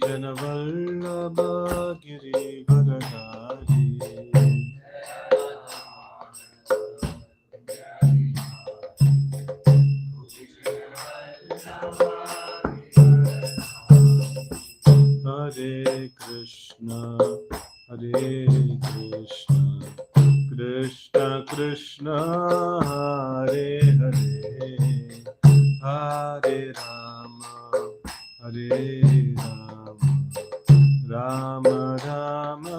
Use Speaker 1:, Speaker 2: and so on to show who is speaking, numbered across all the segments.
Speaker 1: जनवल्लभ Girivardhari Hare Krishna, Hare Krishna, Krishna Krishna, Hare Hare, Hare Rama, Hare Rama, Rama Rama,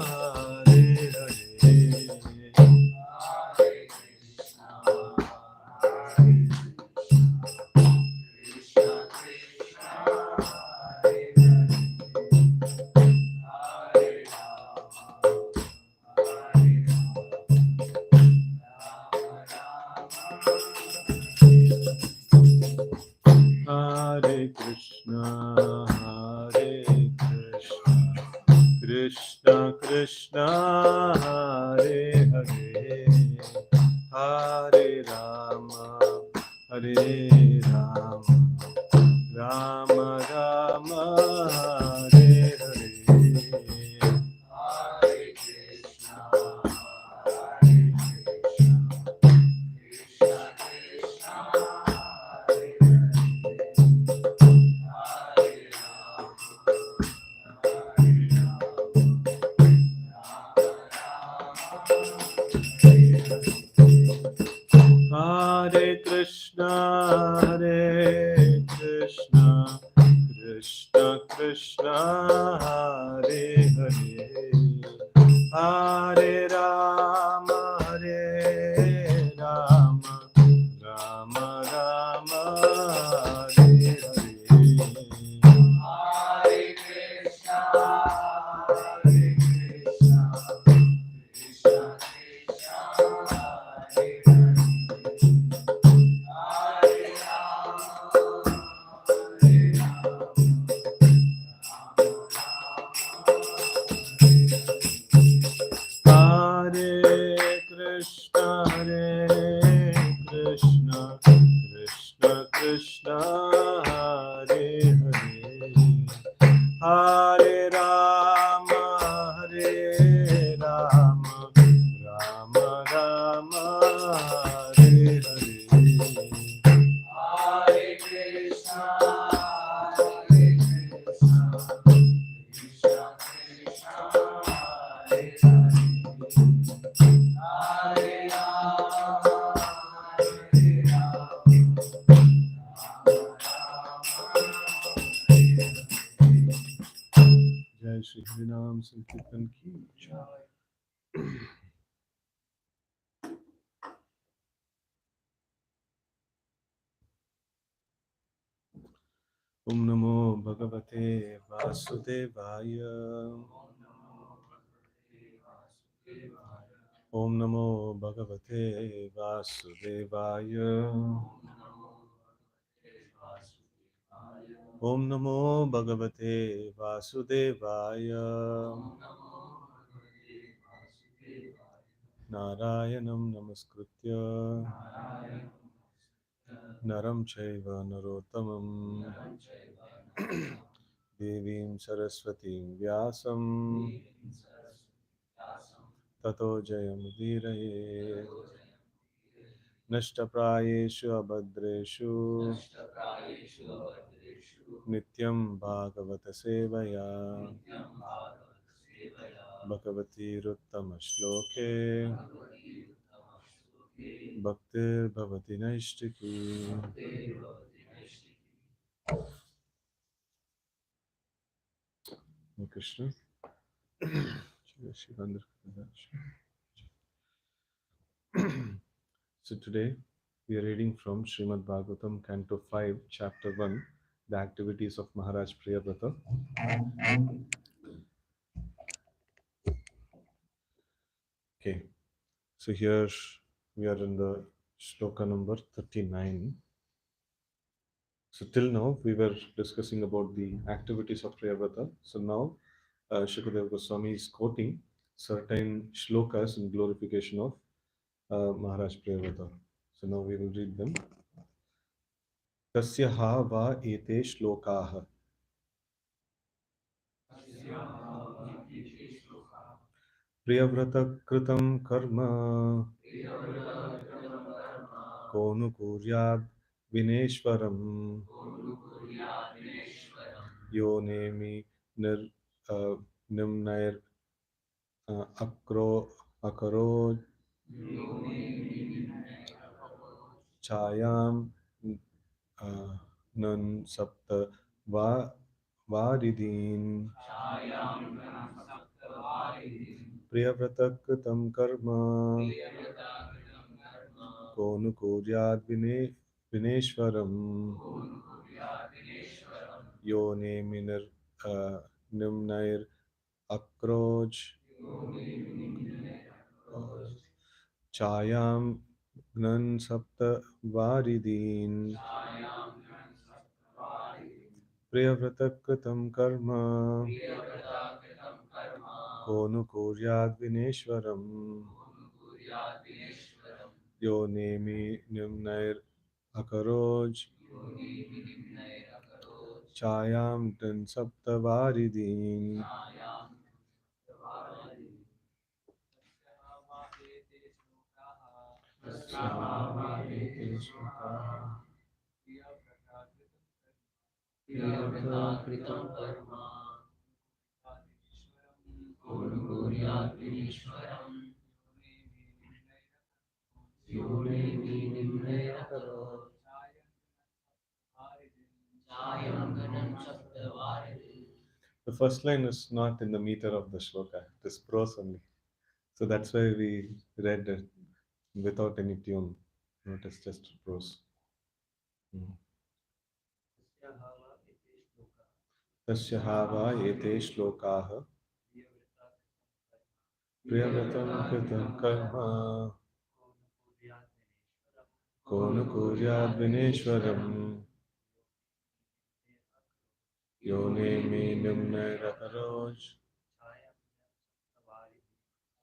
Speaker 1: Hare Hare. Hare Krishna, Hare Krishna, Krishna Krishna, Hare Hare, Hare Rama, Hare Rama, Rama Rama, Hare Hare. Hare Krishna, Hare Krishna, Krishna Krishna, Hare Hare, Hare Rama, Hare Rama, Rama Rama, Hare Hare. Hare Krishna, Hare Krishna, Krishna Krishna, Hare Hare, Hare Rama, Hare Rama, Rama Rama, Hare Hare. जय श्री हरिनाम संकीर्तन की जय। ओम नमो भगवते वासुदेवाय। ओम नमो भगवते वासुदेवाय। ओम नमो भगवते वासुदेवाय। नारायणं नमस्कृत्य नरं चैव नरोत्तमं देवीं सरस्वतीं व्यासं ततो जयमुदीरये। नष्टप्रायेषु अभद्रेषु नित्यं भागवत सेवया भगवतीरुत्तमश्लोके भक्तिर्भवति नैष्टिकी। Krishna. So today we are reading from Srimad Bhagavatam, Canto 5, Chapter 1, the activities of Maharaj Priyavrata. Okay, so here we are in the shloka number 39. So till now we were discussing about the activities of Priyavrata. So now Shukadeva Goswami is quoting certain shlokas in glorification of Maharaj Priyavrata. So now we will read them. Tasya ha va ete shlokaha. प्रियव्रतकृतं कर्म को नु कुर्याद् विनेश्वरम् यो नेमि निर् निम्नैर् accrue अकरो छायां नन् सप्त वा वारिदीन् प्रियव्रतकृतं कर्म को नु कुर्याद् विनेश्वरम् यो नेमिनिर् निम्नैर् अक्रोच छायां घ्नन् सप्त वारिदीन् प्रियव्रतकृतं कर्म को नु कुर्याद् विनेश्वरम् यो नेमि निम्नैर् अकरोज छायां घ्नन् सप्त वारिदीन् The first line is not in the meter of the shloka, it is prose only. So that's why we read it without any tune. Not as just prose. Mm. तस्य हा वा एते श्लोकाः प्रियव्रतं कृतं कर्म को नु कुर्याद् विनेश्वरम् यो Nemi निम्नैरकरोज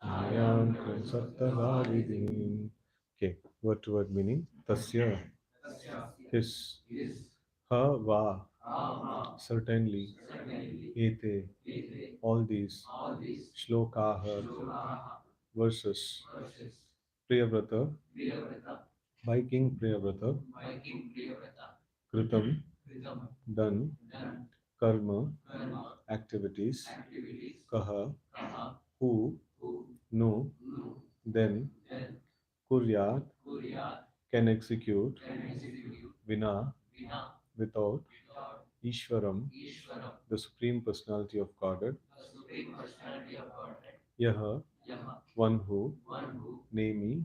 Speaker 1: छायां कृत्सप्तवारिदीम्. Okay, word to word meaning. Tasya, his, ha va, certainly, ete, all these, shlokaha, verses, priyavrata, by King Priyavrata, kritam, done, karma, activities, kaha, who, no, then, kuryat, can execute, vina, without, Ishwaram, the Supreme Personality of Godhead, Yaha, one who, Nemi,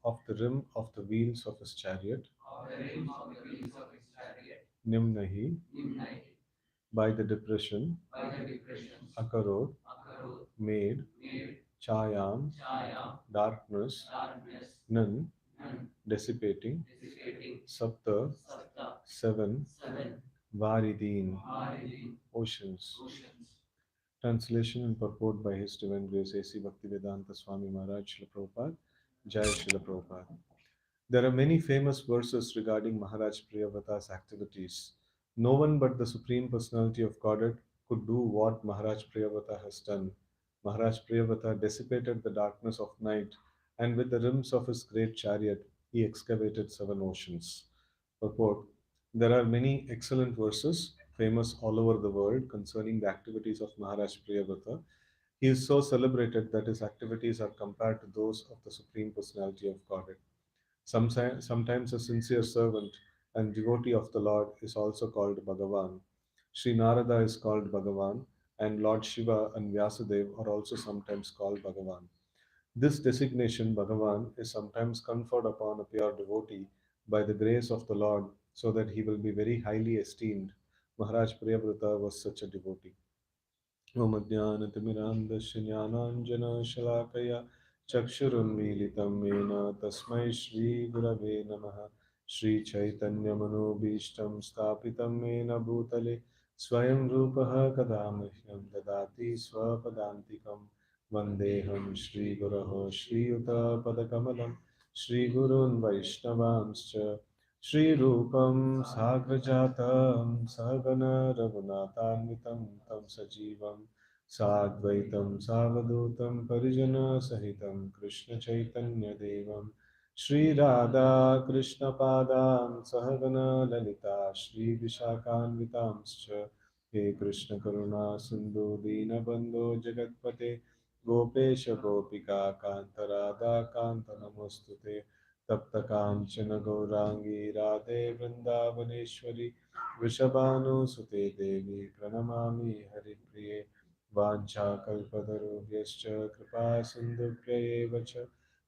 Speaker 1: of the rim of the wheels of his chariot, Nimnahi, by the depression, Akarod, made, Chayam, darkness, Nan, dissipating, Sapta, seven, Varidin, oceans. Translation and purport by His Divine Grace A.C. Bhaktivedanta Swami Maharaj Srila Prabhupada, Jai Srila Prabhupada. There are many famous verses regarding Maharaj Priyavrata's activities. No one but the Supreme Personality of Godhead could do what Maharaj Priyavrata has done. Maharaj Priyavrata dissipated the darkness of night, and with the rims of his great chariot, he excavated seven oceans. Purport. There are many excellent verses famous all over the world concerning the activities of Maharaj Priyavrata. He is so celebrated that his activities are compared to those of the Supreme Personality of Godhead. Sometimes a sincere servant and devotee of the Lord is also called Bhagavan. Sri Narada is called Bhagavan, and Lord Shiva and Vyasadeva are also sometimes called Bhagavan. This designation, Bhagavan, is sometimes conferred upon a pure devotee by the grace of the Lord so that he will be very highly esteemed. Maharaj Priyavrata was such a devotee. मम ज्ञानतिमिरान्धस्य ज्ञानाञ्जनशलाकया चक्षुरुन्मीलितं येन तस्मै श्रीगुरवे नमः श्रीचैतन्यमनोभीष्टं स्थापितं येन भूतले स्वयं रूपः कदा मह्यं ददाति स्वपदान्तिकं वन्देऽहं श्रीगुरोः श्रीयुतपदकमलं श्रीगुरून् वैष्णवांश्च श्रीरूपं साग्रजातं सहगण रघुनाथान्वितं तं सजीवं साद्वैतं सावधूतं परिजनसहितं कृष्णचैतन्यदेवं श्रीराधा कृष्णपादां सहगण ललिता श्रीविशाखान्वितांश्च हे कृष्णकरुणा सिन्धु दीनबन्धो जगत्पते गोपेश गोपिका कान्तराधा कान्त नमोऽस्तु ते तप्त कांचन गौरांगी राधे वृंदावनेश्वरी वृषभानुसुते देवी प्रणमामि हरिप्रिये वाञ्छाकल्पतरुभ्यश्च कृपा सिन्धुभ्य एव च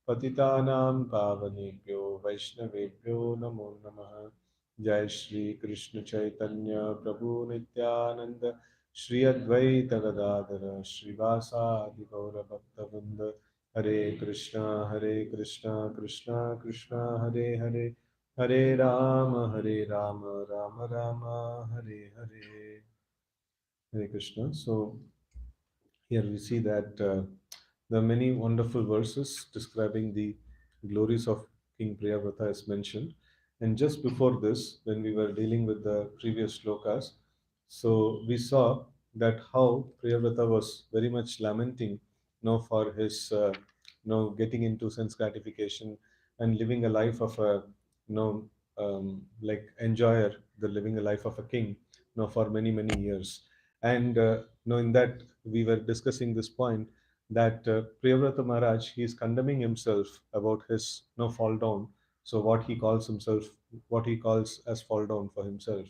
Speaker 1: पतितानां पावनेभ्यो वैष्णवेभ्यो नमो नमः। जय श्री कृष्ण चैतन्य प्रभु नित्यानंद श्री अद्वैत गदाधर श्रीवासादि गौर भक्तवृंद हरे Krishna Krishna Krishna Hare Hare Hare Ram Ram Ram Hare Hare Hare Krishna. So here we see that there are many wonderful verses describing the glories of King Priyavrata is mentioned. And just before this, when we were dealing with the previous shlokas, so we saw that how Priyavrata was very much lamenting, for his, getting into sense gratification and living a life of a, like enjoyer, the living a life of a king, for many many years. And in that we were discussing this point that Priyavrata Maharaj, he is condemning himself about his fall down. So what he calls himself, what he calls as fall down for himself.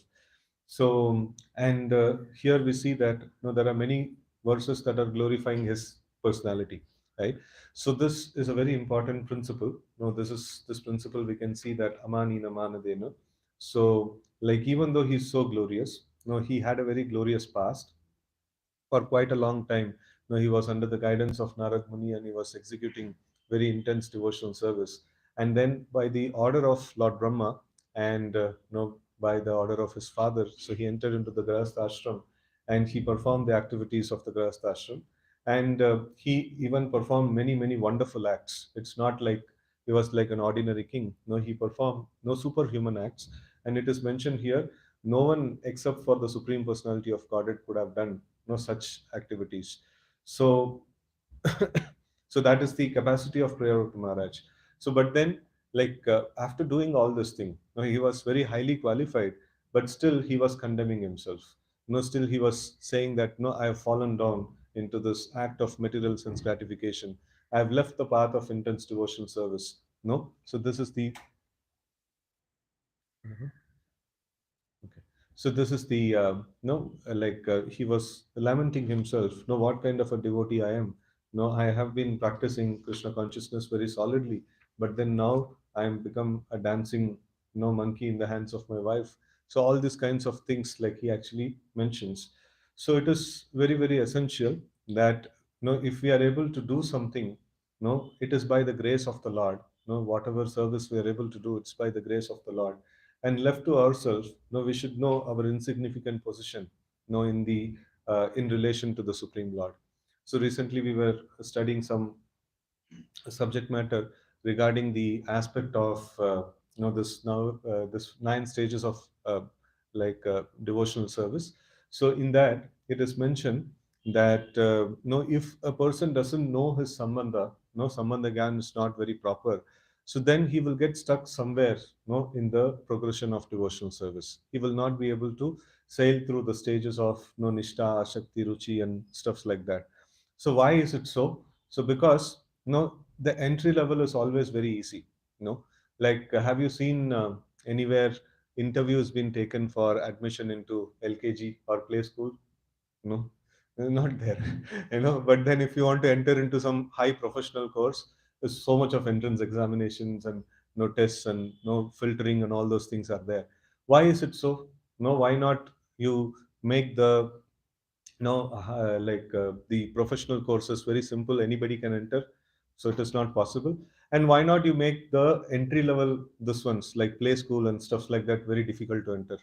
Speaker 1: So and here we see that there are many verses that are glorifying his personality, right? So this is a very important principle. This principle we can see that amani namanadena. So like even though he's so glorious, he had a very glorious past for quite a long time. He was under the guidance of Narad Muni and he was executing very intense devotional service. And then, by the order of Lord Brahma and by the order of his father, so he entered into the Grahastha ashram and he performed the activities of the Grahastha ashram. And he even performed many, many wonderful acts. It's not like he was like an ordinary king. No, he performed no superhuman acts. And it is mentioned here no one except for the Supreme Personality of Godhead could have done such activities. So so that is the capacity of prayer of Maharaj. So but then like after doing all this thing, he was very highly qualified, but still he was condemning himself. Still he was saying that no, I have fallen down into this act of material sense gratification. I have left the path of intense devotional service. No, so this is the Okay. So this is the no like he was lamenting himself. No, what kind of a devotee I am. No, I have been practicing Krishna consciousness very solidly, but then now I am become a dancing monkey in the hands of my wife. So all these kinds of things like he actually mentions. So it is very very essential that if we are able to do something, it is by the grace of the Lord. Whatever service we are able to do, it's by the grace of the Lord. And left to ourselves, we should know our insignificant position, in the in relation to the Supreme Lord. So recently we were studying some subject matter regarding the aspect of this 9 stages of devotional service. So in that it is mentioned that if a person doesn't know his sambandha, no sambandha gyan is not very proper, so then he will get stuck somewhere, in the progression of devotional service. He will not be able to sail through the stages of nishta, ashakti, ruchi and stuffs like that. So why is it so? So because the entry level is always very easy. Like have you seen anywhere interviews been taken for admission into LKG or play school? No, not there. But then if you want to enter into some high professional course, there's so much of entrance examinations and no tests and no filtering and all those things are there. Why is it so? No, why not you make the the professional courses very simple, anybody can enter? So it is not possible. And why not you make the entry level, this ones like play school and stuff like that, very difficult to enter?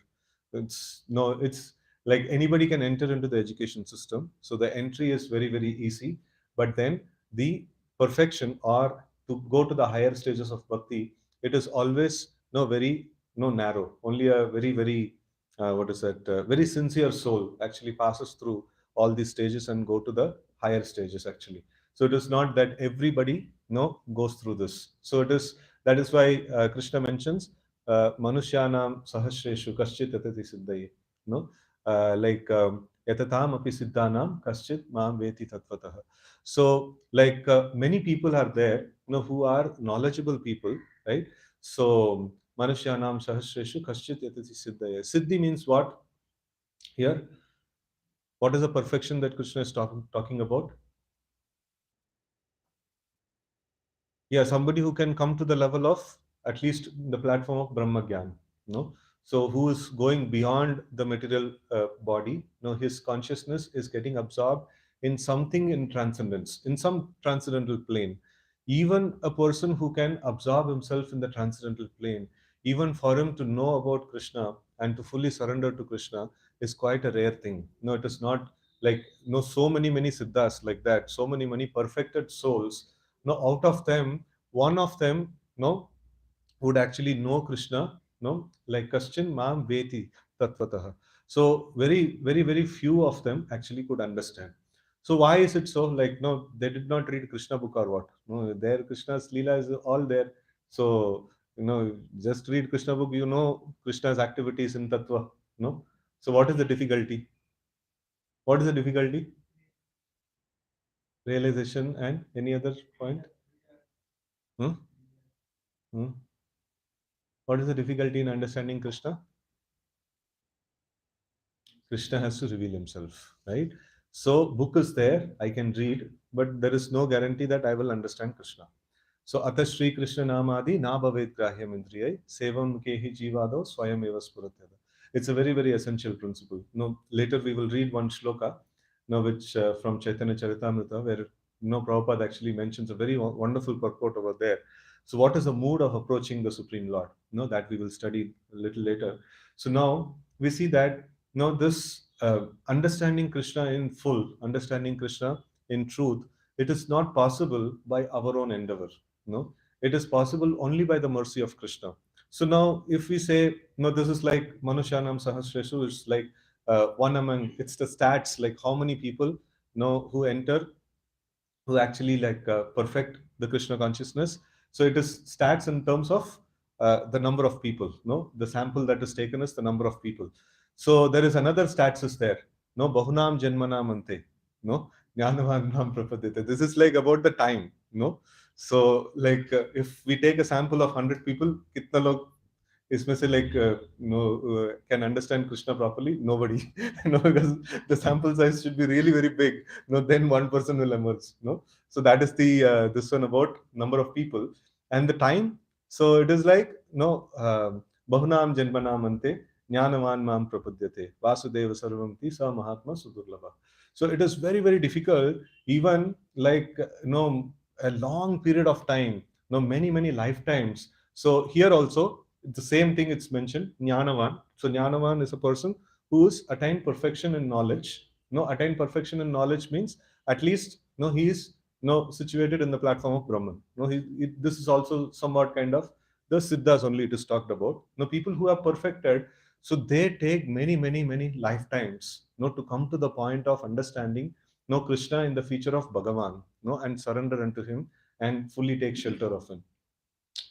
Speaker 1: It's like anybody can enter into the education system, so the entry is very very easy. But then the perfection or to go to the higher stages of bhakti, it is always very narrow. Only a very, very, what is that, very sincere soul actually passes through all these stages and go to the higher stages actually. So it is not that everybody, goes through this. So it is, that is why Krishna mentions, Manushyanam Sahasreshu Kaschit Yatati Siddhaye. No, like Yatatam Api Siddhanam Kaschit Maam Veti Tatvatah. So, like many people are there, who are knowledgeable people, right? So, Manushyanam Sahasreshu Kaschit Yatati Siddhaya. Siddhi means what here? What is the perfection that Krishna is talking about? Yeah, somebody who can come to the level of at least the platform of Brahma Gyan, so who is going beyond the material body, his consciousness is getting absorbed in something in transcendence, in some transcendental plane. Even a person who can absorb himself in the transcendental plane, even for him to know about Krishna and to fully surrender to Krishna is quite a rare thing. No, it is not like, so many siddhas like that, so many perfected souls. No, out of them, one of them, would actually know Krishna, like Kaschin Mam Veti Tatvatah. So very few of them actually could understand. So why is it so? Like, no, they did not read Krishna book or what? No, there Krishna's Leela is all there. So, just read Krishna book, Krishna's activities in Tattva. No. So what is the difficulty? What is the difficulty? Realization and any other point? Hmm? Hmm? What is the difficulty in understanding Krishna? Krishna has to reveal himself, right? So book is there, I can read, but there is no guarantee that I will understand Krishna. So Atha Shri Krishna Namadi Na Bhavet Grahyam Indriyai Sevam Kehi Jivado Swayam Eva Spuratyada. It's a very, very essential principle. Later we will read one shloka, which from Chaitanya Charitamrita, where Prabhupada actually mentions a very wonderful purport over there. So what is the mood of approaching the Supreme Lord? That we will study a little later. So now we see that this understanding Krishna in full, understanding Krishna in truth, it is not possible by our own endeavor. It is possible only by the mercy of Krishna. So now, if we say, this is like Manushyanam Sahasreshu, it's like one among, it's the stats, like how many people who enter, who actually like perfect the Krishna consciousness. So it is stats in terms of the number of people. The sample that is taken is the number of people. So there is another stats is there. Bahunam Janmanam Ante. Jnanavanam Prapadite. This is like about the time. So like if we take a sample of 100 people, kitna log इसमें से like can understand Krishna properly? Nobody. Because the sample size should be really very big. Then one person will emerge. So that is the this one about number of people and the time. So it is like bahunam janmanam ante jnanavan mam prapadyate vasudeva sarvamti sa mahatma sudurlabha. So it is very difficult, even like a long period of time, many lifetimes. So here also the same thing it's mentioned, Jnanavan. So Jnanavan is a person who's attained perfection in knowledge. Attained perfection in knowledge means at least he is situated in the platform of Brahman. This is also somewhat kind of the Siddhas only it is talked about. People who are perfected, so they take many lifetimes to come to the point of understanding Krishna in the feature of Bhagavan, and surrender unto him and fully take shelter of him.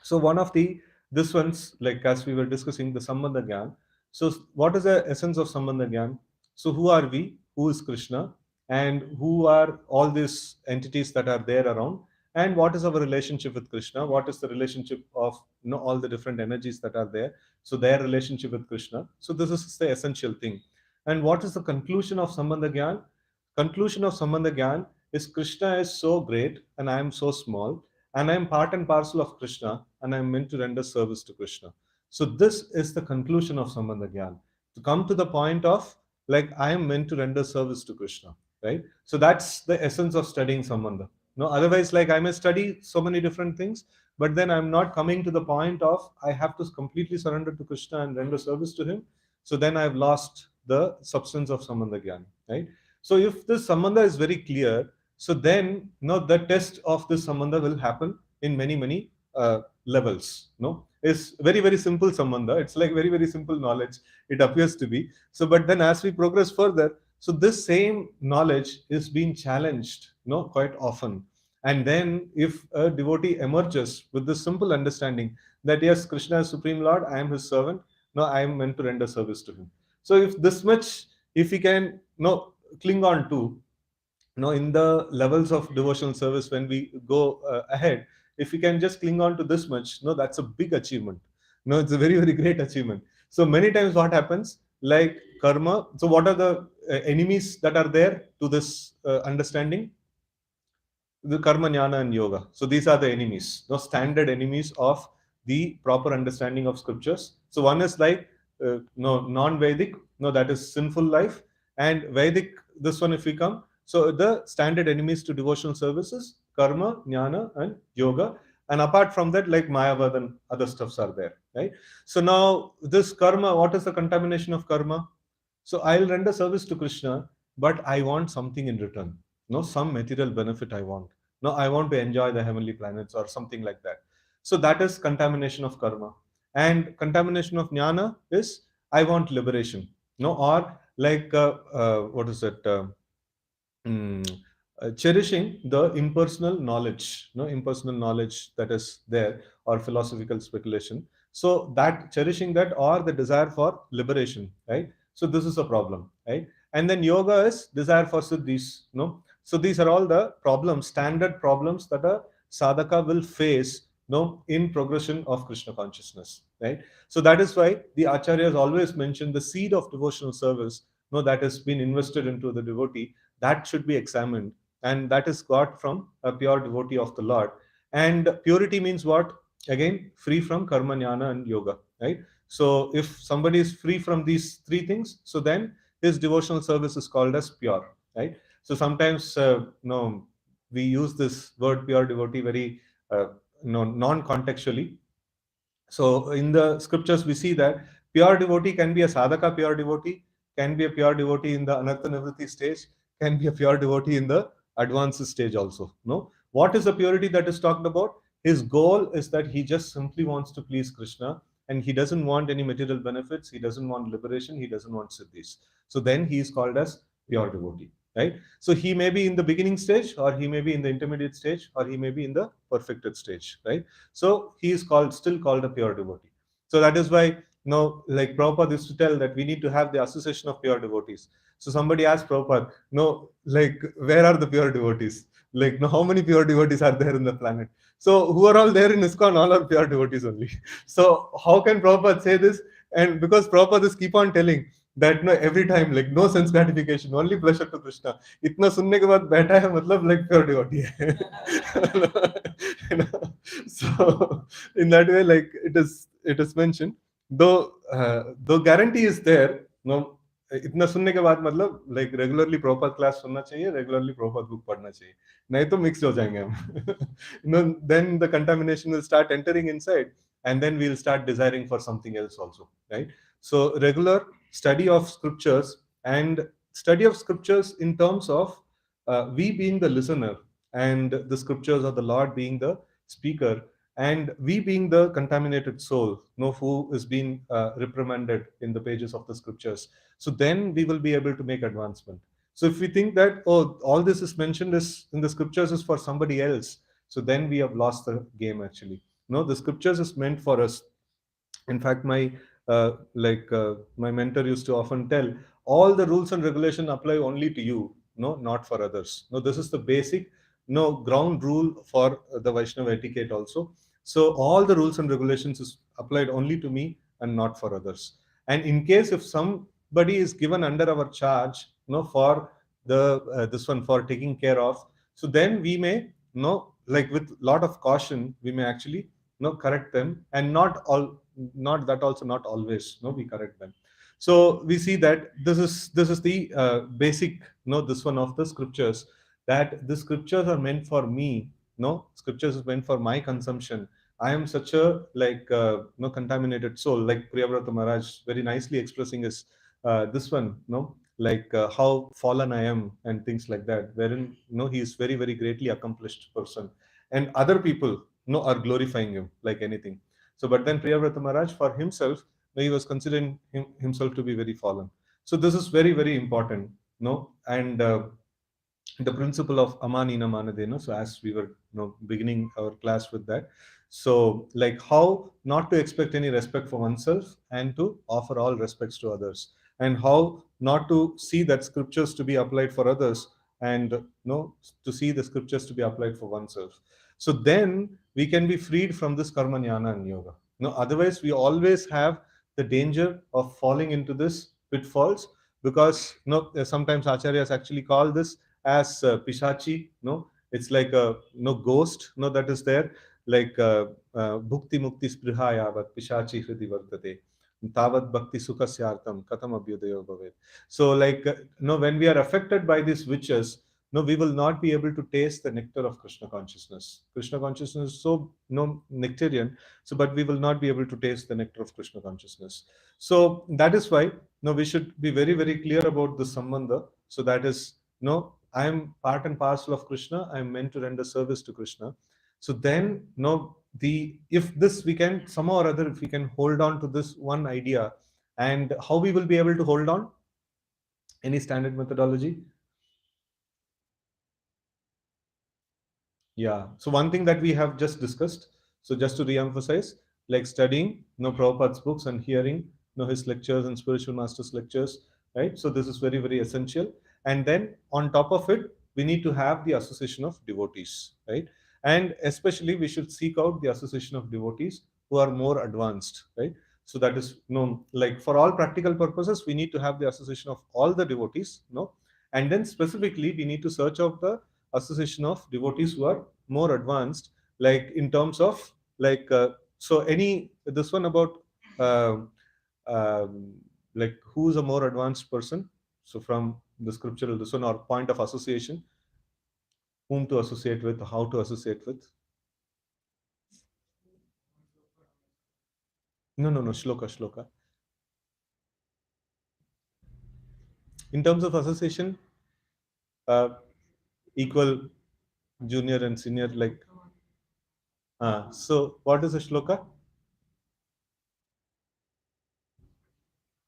Speaker 1: So one of the this one's like as we were discussing the Sambandha Gyan. So what is the essence of Sambandha Gyan? So who are we? Who is Krishna? And who are all these entities that are there around? And what is our relationship with Krishna? What is the relationship of all the different energies that are there? So their relationship with Krishna. So this is the essential thing. And what is the conclusion of Sambandha Gyan? Conclusion of Sambandha Gyan is Krishna is so great and I am so small and I am part and parcel of Krishna and I am meant to render service to Krishna. So this is the conclusion of Sambandha Gyan. To come to the point of like I am meant to render service to Krishna, right? So that's the essence of studying Sambandha. Otherwise, like I may study so many different things, but then I'm not coming to the point of I have to completely surrender to Krishna and render service to him. So then I've lost the substance of Sambandha Gyan, right? So if this Sambandha is very clear, so then the test of this Sambandha will happen in many levels. is very, very simple sambandha. It's like very, very simple knowledge. It appears to be. So, but then as we progress further, so this same knowledge is being challenged, quite often. And then if a devotee emerges with this simple understanding that yes, Krishna is Supreme Lord, I am his servant, no, I am meant to render service to him. So if this much, if we can cling on to, in the levels of devotional service, when we go ahead, if we can just cling on to this much, that's a big achievement. It's a very, very great achievement. So many times what happens, like karma, so what are the enemies that are there to this understanding? The karma, jnana, and yoga. So these are the enemies, standard enemies of the proper understanding of scriptures. So one is like no non-Vedic, no, that is sinful life, and Vedic. This one, if we come, so the standard enemies to devotional services, karma, jnana, and yoga. And apart from that, like Mayavad and other stuffs are there, right? So now this karma, what is the contamination of karma? So I'll render service to Krishna, but I want something in return. No, some material benefit I want. No, I want to enjoy the heavenly planets or something like that. So that is contamination of karma. And contamination of jnana is I want liberation. No, or like what is it? mm, Cherishing the impersonal knowledge, impersonal knowledge that is there, or philosophical speculation. So that cherishing that, or the desire for liberation, right? So this is a problem, right? And then yoga is desire for siddhis, no? So these are all the problems, standard problems that a sadhaka will face, in progression of Krishna consciousness, right? So that is why the acharyas always mention the seed of devotional service, that has been invested into the devotee, that should be examined, and that is got from a pure devotee of the Lord. And purity means what? Again, free from karma, jnana, and yoga, right? So if somebody is free from these three things, so then his devotional service is called as pure, right? So sometimes we use this word pure devotee very non-contextually. So in the scriptures, we see that pure devotee can be a sadhaka pure devotee, can be a pure devotee in the anartha nivritti stage, can be a pure devotee in the advanced stage also. No, what is the purity that is talked about? His goal is that he just simply wants to please Krishna, and he doesn't want any material benefits. He doesn't want liberation. He doesn't want siddhis. So then he is called as pure devotee, right? So he may be in the beginning stage, or he may be in the intermediate stage, or he may be in the perfected stage, right? So he is still called a pure devotee. So that is why, like Prabhupada used to tell that we need to have the association of pure devotees. So somebody asked Prabhupada, no, like where are the pure devotees? Like, no, how many pure devotees are there in the planet? So who are all there in ISKCON? All are pure devotees only. So how can Prabhupada say this? And because Prabhupada is keep on telling that no, every time, like no sense gratification, only pleasure to Krishna. इतना सुनने के बाद बैठा है मतलब like pure devotee है. You know? So in that way, like it is mentioned, though guarantee is there, इतना सुनने के बाद मतलब like regularly proper क्लास सुनना चाहिए, regularly proper बुक पढ़ना चाहिए, नहीं तो मिक्स हो जाएंगे हम. Then the contamination will start entering inside, and then we'll start desiring for something else also, right? So regular study of scriptures, and study of scriptures in terms of we being the listener, and the scriptures of the Lord being the speaker, and we being the contaminated soul, who is being reprimanded in the pages of the scriptures. So then we will be able to make advancement. So if we think that, oh, all this is mentioned is in the scriptures is for somebody else, so then we have lost the game actually. No, the scriptures is meant for us. In fact, my mentor used to often tell, all the rules and regulation apply only to you, no, not for others. No, this is the basic, no, ground rule for the Vaishnava etiquette also. So all the rules and regulations is applied only to me and not for others. And in case if somebody is given under our charge, for the this one, for taking care of, so then we may, like with lot of caution, we may actually, correct them, and not that also, not always, we correct them. So we see that this is the basic, this one of the scriptures, that the scriptures are meant for me. No, scriptures is meant for my consumption. I am such a like contaminated soul, like Priyavrata Maharaj very nicely expressing is this one, like how fallen I am and things like that, wherein he is very, very greatly accomplished person, and other people are glorifying him like anything. So but then Priyavrata Maharaj for himself, he was considering himself to be very fallen. So this is very very important, no. And the principle of amanina manadena. So as we were, beginning our class with that, so like how not to expect any respect for oneself and to offer all respects to others, and how not to see that scriptures to be applied for others, and to see the scriptures to be applied for oneself. So then we can be freed from this karma jnana and yoga. No, otherwise we always have the danger of falling into this pitfalls, because sometimes acharyas actually call this as pishachi. No, it's like a ghost, that is there, like bhukti mukti spriha yavat pishachi hridi vartate tavat bhakti sukasyartam katam abhyudayo bhavet. So like when we are affected by these witches, no, we will not be able to taste the nectar of Krishna consciousness. Krishna consciousness is so nectarian, so but we will not be able to taste the nectar of Krishna consciousness. So that is why we should be very very clear about the sambandha. So that is, I am part and parcel of Krishna. I am meant to render service to Krishna. So then, the if this we can somehow or other, if we can hold on to this one idea, and how we will be able to hold on? Any standard methodology? Yeah. So one thing that we have just discussed, so just to re-emphasize, like studying, Prabhupada's books and hearing, his lectures and spiritual masters lectures, right? So this is very, very essential. And then on top of it, we need to have the association of devotees, right? And especially we should seek out the association of devotees who are more advanced, right? So that is, like for all practical purposes, we need to have the association of all the devotees, and then specifically we need to search out the association of devotees who are more advanced, like in terms of like so any this one about uh, um, like who's a more advanced person. So from the scriptural this one, or point of association, whom to associate with, how to associate with. No, shloka. In terms of association, uh, equal, junior and senior, like so what is a shloka?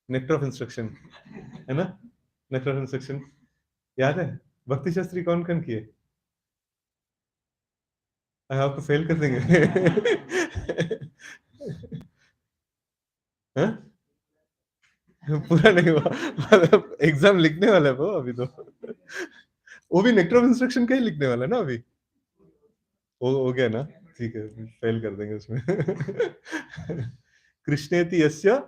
Speaker 1: Nectar of instruction, है ना? Nectar of instruction याद है? भक्ति शास्त्री कौन कौन किए? आपको fail कर देंगे। हाँ? पूरा नहीं हुआ, मतलब एग्जाम लिखने वाला है वो अभी तो। वो भी नेक्टर ऑफ इंस्ट्रक्शन का ही लिखने वाला है ना अभी? हो गया ना? ठीक है, फेल कर देंगे उसमें। कृष्णेति यस्य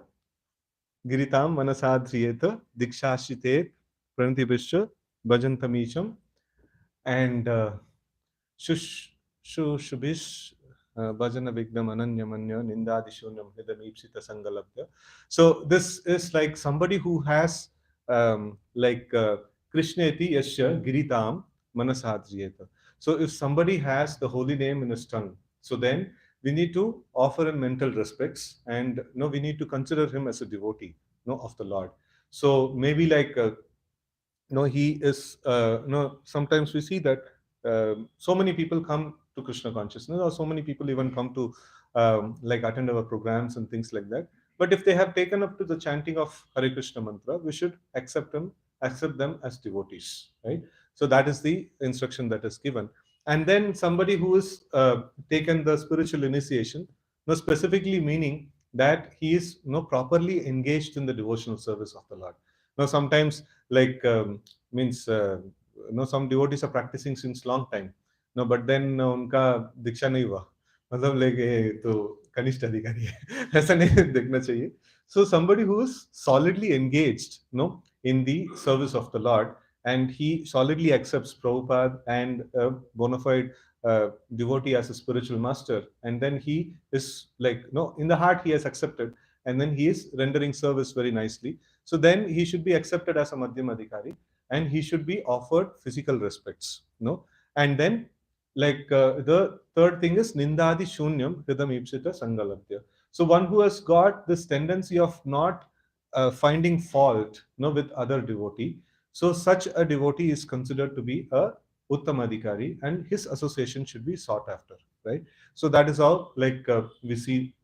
Speaker 1: गिरितां मनसा ध्रियेत दीक्षाश्रिते प्रणतिभिश्च भजन्तमीशम्, and Shush Shubhish Bhajana Vignam Ananyamanya Nindadishunam Hidamipsita Sangalabdya. So this is like somebody who has like Krishneti Yasya Giritam Manasadriyeta. So if somebody has the holy name in his tongue, so then we need to offer him mental respects, and we need to consider him as a devotee, of the Lord. So maybe like he is sometimes we see that so many people come to Krishna consciousness, or so many people even come to like attend our programs and things like that. But if they have taken up to the chanting of Hare Krishna mantra, we should accept them as devotees, right? So that is the instruction that is given. And then somebody who is taken the spiritual initiation, specifically meaning that he is properly engaged in the devotional service of the Lord. Now sometimes like means some devotees are practicing since long time, no, but then उनका दीक्षा नहीं हुआ, मतलब like तो कनिष्ठ अधिकारी है। ऐसा नहीं देखना चाहिए. So somebody who is solidly engaged, in the service of the Lord, and he solidly accepts Prabhupada and a bona fide devotee as a spiritual master, and then he is like, in the heart he has accepted, and then he is rendering service very nicely. So then he should be accepted as a Madhyam Adhikari, and he should be offered physical respects. And then like the third thing is Nindadi Shunyam Hridam Ipsita Sangalabdya. So one who has got this tendency of not finding fault with other devotee. So such a devotee is considered to be a Uttamadhikari, and his association should be sought after, right? So that is how like we see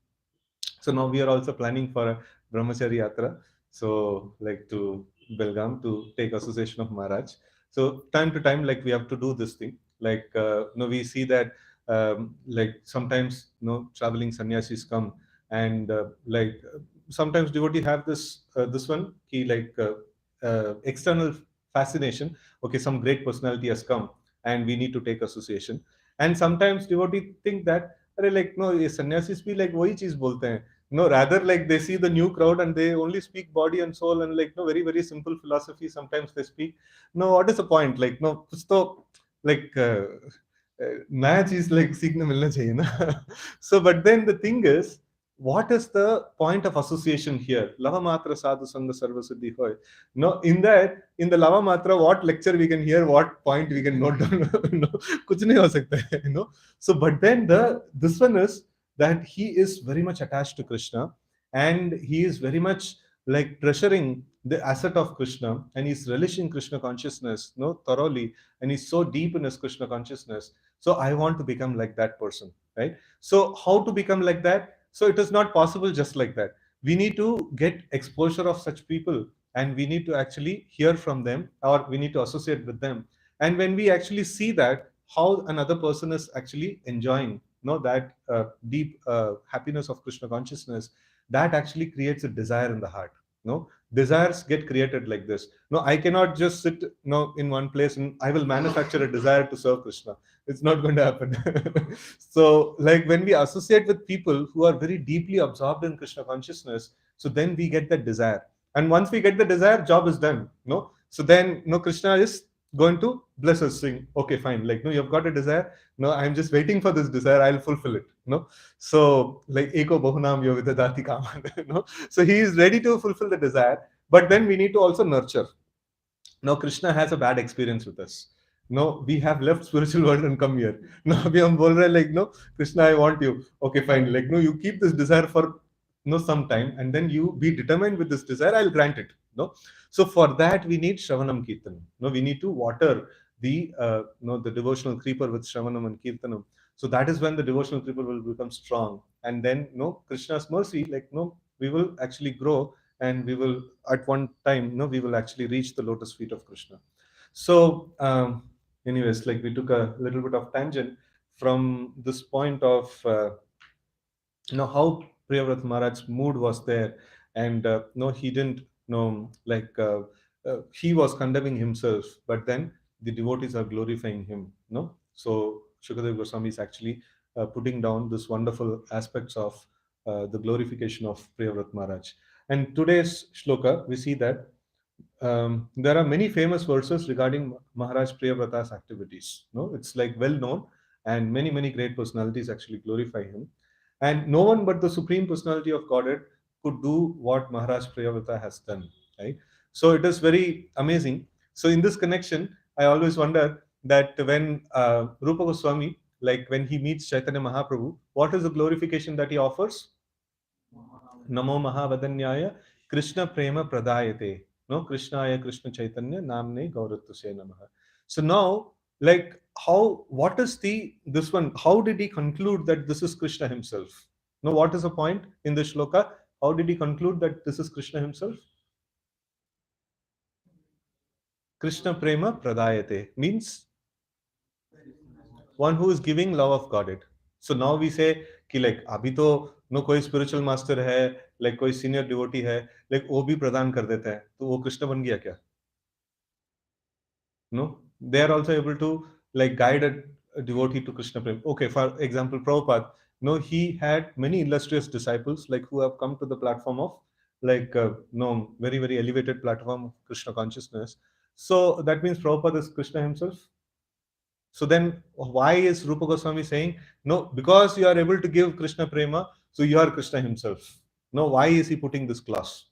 Speaker 1: So now we are also planning for a brahmachari yatra. So like to Belgaum to take association of Maharaj. So time to time, like we have to do this thing. Like we see that like sometimes traveling sannyasis come, and sometimes devotee have this one key like external fascination. Okay, some great personality has come and we need to take association. And sometimes devotee think that अरे like no ये sannyasis भी like वही चीज बोलते हैं. No, rather like they see the new crowd and they only speak body and soul and like no very very simple philosophy. Sometimes they speak. No, what is the point? Like no, कुछ तो like नया चीज like सीखने मिलना चाहिए ना. So, but then the thing is, what is the point of association here? Lava matra sadhu sangha sarva siddhi hoy. No, in the lava matra, what lecture we can hear, what point we can note down. No, कुछ नहीं हो सकता है. So, but then this one is that he is very much attached to Krishna, and he is very much like treasuring the asset of Krishna, and he's relishing Krishna consciousness thoroughly, and he's so deep in his Krishna consciousness. So I want to become like that person, right? So how to become like that? So it is not possible just like that. We need to get exposure of such people, and we need to actually hear from them, or we need to associate with them. And when we actually see that how another person is actually enjoying that deep happiness of Krishna consciousness, that actually creates a desire in the heart. Desires get created like this. No, I cannot just sit in one place and I will manufacture a desire to serve Krishna. It's not going to happen. So like when we associate with people who are very deeply absorbed in Krishna consciousness, so then we get that desire. And once we get the desire, job is done. So then Krishna is going to bless us, saying, okay, fine, like no, you've got a desire. No, I'm just waiting for this desire, I'll fulfill it. So like eko bahunam yovita dati kaman. So he is ready to fulfill the desire, but then we need to also nurture. Now Krishna has a bad experience with us. No, we have left spiritual world and come here. Now we are like, no, Krishna, I want you. Okay, fine. Like, no, you keep this desire for some time, and then you be determined with this desire, I'll grant it. So for that we need Shravanam Kirtanam. We need to water the devotional creeper with Shravanam and Kirtanam. So that is when the devotional creeper will become strong. And then Krishna's mercy, like we will actually grow, and we will at one time we will actually reach the lotus feet of Krishna. So anyways, like we took a little bit of tangent from this point of how Priyavrat Maharaj's mood was there, and no, he didn't he was condemning himself, but then the devotees are glorifying him. So Shukadev Goswami is actually putting down this wonderful aspects of the glorification of Priyavrat Maharaj. And today's shloka, we see that there are many famous verses regarding Maharaj Priyavrata's activities. It's like well known, and many many great personalities actually glorify him. And no one but the Supreme Personality of Godhead could do what Maharaj Priyavrata has done. Right? So it is very amazing. So in this connection, I always wonder that when Rupa Goswami, like when he meets Chaitanya Mahaprabhu, what is the glorification that he offers? Namo Mahavadanyaya Krishna Prema Pradayate. No, Krishnaya Krishna Chaitanya Namne Gauratvase Namaha. So now, like what is this one? How did he conclude that this is Krishna himself? Now, what is the point in the shloka? How did he conclude that this is Krishna himself? Krishna Prema Pradayate means one who is giving love of Godhead. So now we say कि like अभी तो कोई spiritual master है, like कोई senior devotee है, like वो भी प्रदान कर देता है, तो वो कृष्ण बन गया क्या? No, they are also able to like guide a devotee to Krishna Prem. Okay, for example, Prabhupada, he had many illustrious disciples like who have come to the platform of like very very elevated platform of Krishna consciousness. So that means Prabhupada is Krishna himself. So then why is Rupa Goswami saying, no, because you are able to give Krishna Prema, so you are Krishna himself? No, why is he putting this clause?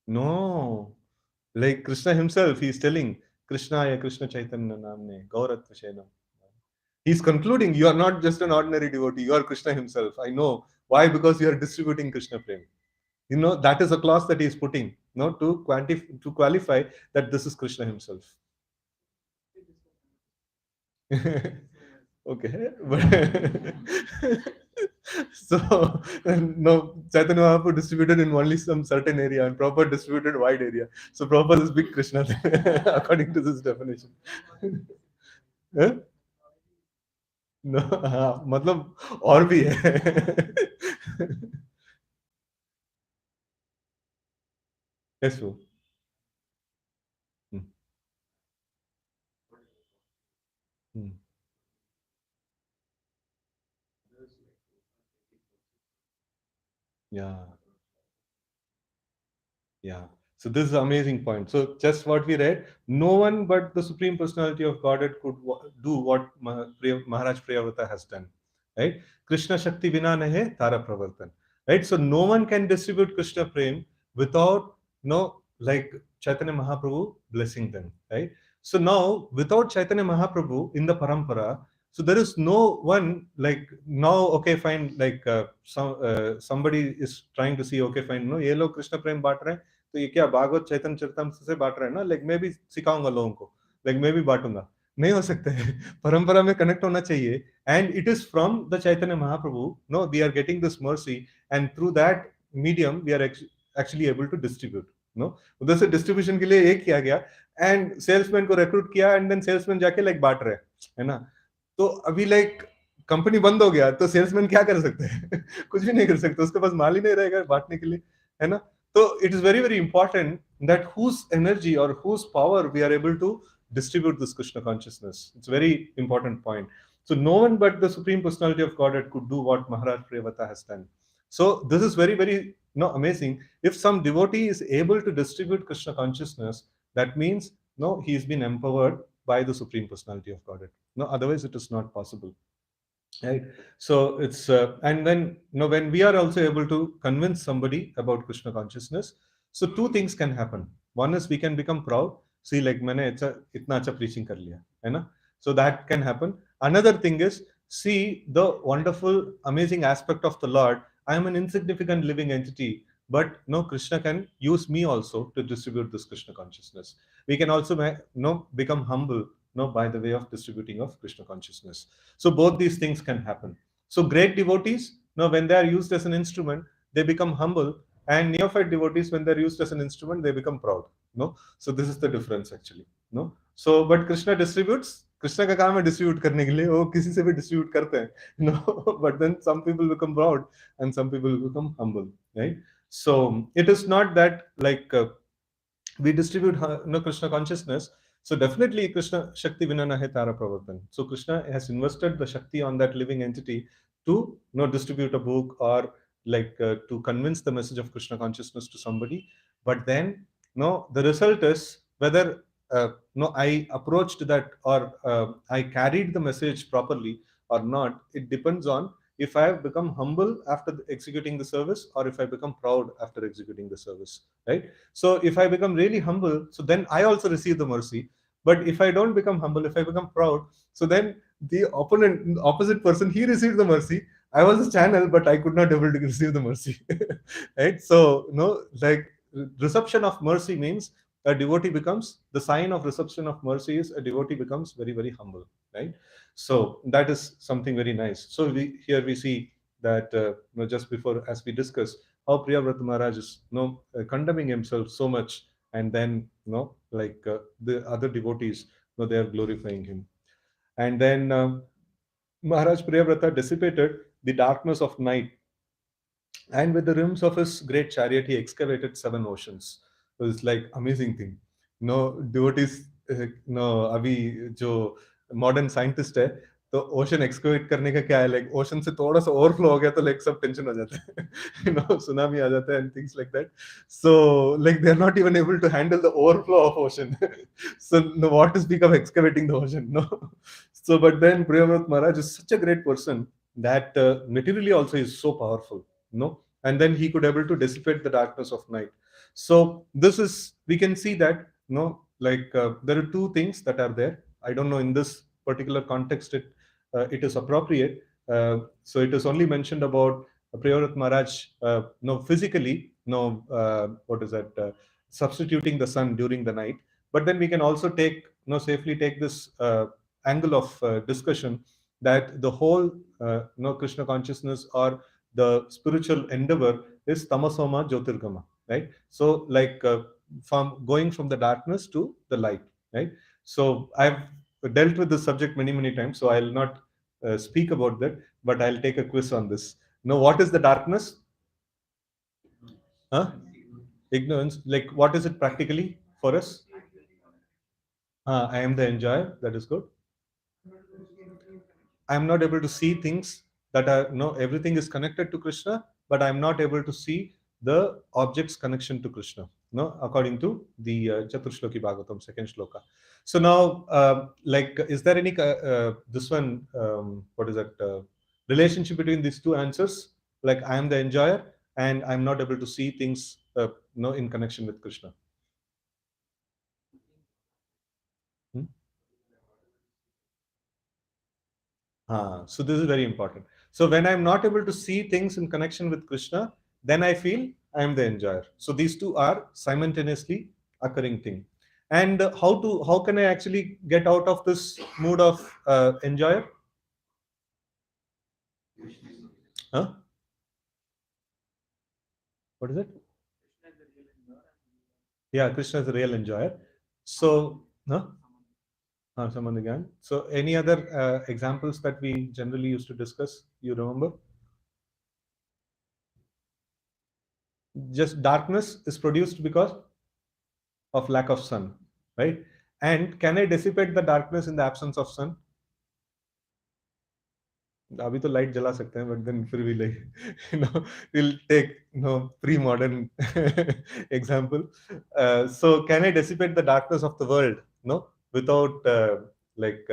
Speaker 1: No, like Krishna himself, he is telling Krishna ya Krishna Chaitanya Namne Gauratvasena. He's concluding, you are not just an ordinary devotee, you are Krishna himself. I know. Why? Because you are distributing Krishna Prem. That is a clause that he is putting, to qualify that this is Krishna himself. Okay, but so no, Chaitanya Mahaprabhu distributed in only some certain area and Prabhupada distributed wide area. So Prabhupada is big Krishna according to this definition. Huh? No, हाँ, मतलब और भी है. Yes, वो. Hmm. Hmm. Yeah. Yeah. So this is an amazing point. So just what we read, no one but the Supreme Personality of Godhead could do what Maharaj Priyavrata has done. Right? Krishna Shakti Vina Nahe Tara Pravartan. Right? So no one can distribute Krishna Prem without no like Chaitanya Mahaprabhu blessing them. Right? So now without Chaitanya Mahaprabhu in the parampara, so there is no one like now. Okay, fine. Like somebody is trying to see. Okay, fine. No, ये लोग Krishna Prem बांट रहे हैं. तो ये क्या भागवत चैतन्य चरितमृत से बांट रहे हैं ना, लाइक मैं भी सिखाऊंगा लोगों को, लाइक मैं भी बांटूंगा. नहीं हो सकता है. परंपरा में कनेक्ट होना चाहिए. And it is from the Chaitanya Mahaprabhu, no we are getting this mercy, and through that medium we are actually able to distribute. No उधर से डिस्ट्रीब्यूशन के लिए एक किया गया एंड सेल्समैन को रिक्रूट किया एंड देन सेल्समैन जाके लाइक बांट रहे है ना. तो अभी लाइक कंपनी बंद हो गया तो सेल्समैन क्या कर सकते हैं? कुछ भी नहीं कर सकते, उसके पास माल ही नहीं रहेगा बांटने के लिए, है ना. So it is very, very important that whose energy or whose power we are able to distribute this Krishna consciousness. It's a very important point. So no one but the Supreme Personality of Godhead could do what Maharaj Priyavata has done. So this is very, very amazing. If some devotee is able to distribute Krishna consciousness, that means no, he has been empowered by the Supreme Personality of Godhead. No, otherwise it is not possible. Right. So it's and then when we are also able to convince somebody about Krishna consciousness, so two things can happen. One is we can become proud. See, like मैंने अच्छा इतना अच्छा preaching कर लिया, है ना? So that can happen. Another thing is see the wonderful, amazing aspect of the Lord. I am an insignificant living entity, but no, Krishna can use me also to distribute this Krishna consciousness. We can also become humble, by the way of distributing of Krishna consciousness. So both these things can happen. So great devotees, when they are used as an instrument, they become humble, and neophyte devotees, when they're used as an instrument, they become proud. No, so this is the difference actually. No, so but Krishna distributes. Krishna का काम है distribute करने के लिए, वो किसी से भी डिस्ट्रीब्यूट करते हैं, no, but then some people become proud and some people become humble, right. So it is not that like we distribute Krishna consciousness. So definitely Krishna Shakti Vinana Hai Tara Pravartan. So Krishna has invested the Shakti on that living entity to distribute a book or like to convince the message of Krishna consciousness to somebody. But then the result is whether I approached that or I carried the message properly or not. It depends on if I have become humble after executing the service or if I become proud after executing the service, right? So if I become really humble, so then I also receive the mercy. But if I don't become humble, if I become proud, so then the opposite person, he received the mercy. I was a channel, but I could not able to receive the mercy, right? So like reception of mercy means a devotee becomes the sign of reception of mercy is a devotee becomes very, very humble, right? So that is something very nice. So we see that just before as we discussed how Priyavrata Maharaj is condemning himself so much, and then like the other devotees, they are glorifying him. And then Maharaj Priyavrata dissipated the darkness of night, and with the rims of his great chariot, he excavated 7 oceans. So it's like amazing thing. Devotees, अभी जो modern scientist है, तो ocean excavate करने का क्या है, like ocean से थोड़ा सा ओवरफ्लो हो गया तो लाइक सब टेंशन हो जाता है, सुनामी आ जाता है and things like that. So like they are not even able to handle the overflow of ocean. So what to speak of excavating the ocean, no. So but then Priyavrata Maharaj is such a great person that materially also is so powerful, and then he could able to dissipate the darkness of night. So this is, we can see that like there are two things that are there. I don't know in this particular context it is appropriate. So it is only mentioned about Priyavrata Maharaj physically what is that substituting the sun during the night. But then we can also take safely take this angle of discussion that the whole Krishna consciousness or the spiritual endeavor is tamasoma jyotirgama, right? So like from going from the darkness to the light, right? So I've dealt with this subject many times, so I'll not speak about that, but I'll take a quiz on this. Now, what is the darkness? Huh? Ignorance. Like, what is it practically for us? I am the enjoyer. That is good. I'm not able to see things that are no, everything is connected to Krishna, but I'm not able to see the object's connection to Krishna. No, according to the Chaturshloki Bhagavatam, second shloka. So now, like, is there any this one? What is that relationship between these two answers? Like, I am the enjoyer, and I'm not able to see things, no, in connection with Krishna. Hmm? So this is very important. So when I'm not able to see things in connection with Krishna, then I feel I am the enjoyer. So these two are simultaneously occurring thing. And how can I actually get out of this mood of enjoyer? Huh? What is it? Yeah, Krishna is the real enjoyer. So, huh? Samadhi. So any other examples that we generally used to discuss? You remember? Just darkness is produced because of lack of sun, right? And can I dissipate the darkness in the absence of sun? अभी तो light जला सकते हैं, but then फिर भी like we'll take pre-modern example. So can I dissipate the darkness of the world, no, without like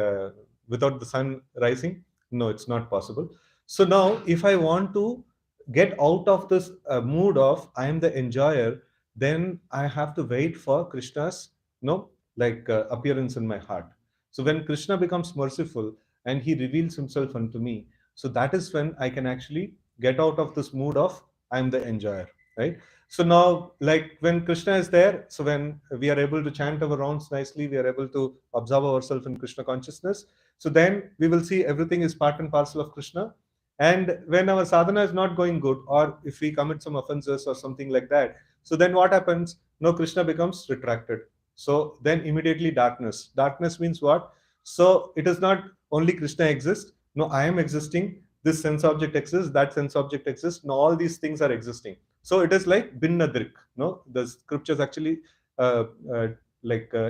Speaker 1: without the sun rising? No, it's not possible. So now if I want to get out of this mood of I am the enjoyer, then I have to wait for Krishna's no like appearance in my heart. So when Krishna becomes merciful and he reveals himself unto me, so that is when I can actually get out of this mood of I'm the enjoyer, right? So now, like when Krishna is there, so when we are able to chant our rounds nicely, we are able to observe ourselves in Krishna consciousness, so then we will see everything is part and parcel of Krishna. And when our sadhana is not going good, or if we commit some offenses or something like that, so then what happens? No, Krishna becomes retracted. So then immediately darkness means what? So it is not only Krishna exists. No, I am existing. This sense object exists. That sense object exists. No, all these things are existing. So it is like binnadrik. No, the scriptures actually uh, uh,